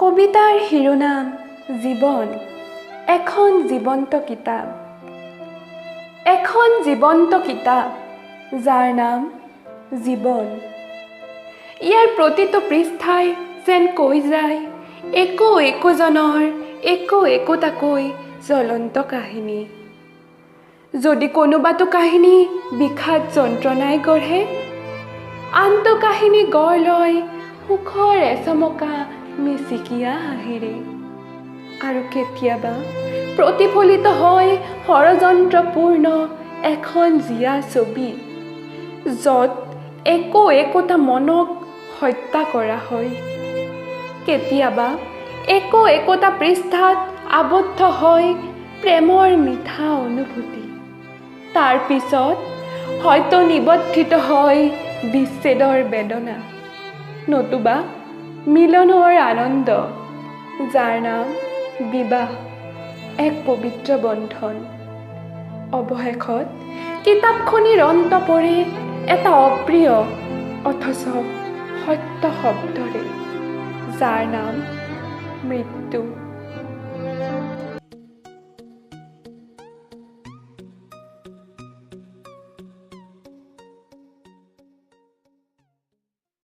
কবিতাৰ শিৰোনাম জীৱন, এখন জীৱন্ত কিতাপ। এখন জীৱন্ত কিতাপ যাৰ নাম জীৱন। ইয়াৰ প্ৰতিটো পৃষ্ঠাই যেন কৈ যায় একোজনৰ একোটাকৈ জ্বলন্ত কাহিনী। যদি কোনোবাটো কাহিনী বিষাদ যন্ত্ৰণাই গঢ়ে, আনটো কাহিনী গঢ় লয় সুখৰ এচমকা মিচিকিয়া হাঁহিৰে। আৰু কেতিয়াবা প্ৰতিফলিত হয় ষড়যন্ত্ৰপূৰ্ণ এখন জীয়া ছবি, য'ত একোটা মনক হত্যা কৰা হয়। কেতিয়াবা একোটা পৃষ্ঠাত আবদ্ধ হয় প্ৰেমৰ মিঠা অনুভূতি। তাৰ পিছত হয়তো নিবদ্ধিত হয় বিচ্ছেদৰ বেদনা, নতুবা মিলনৰ আনন্দ, যাৰ নাম বিবাহ, এক পবিত্ৰ বন্ধন। অৱশেষত কিতাপখনিৰ অন্ত পৰে এটা অপ্ৰিয় অথচ সত্য শব্দৰে, যাৰ নাম মৃত্যু।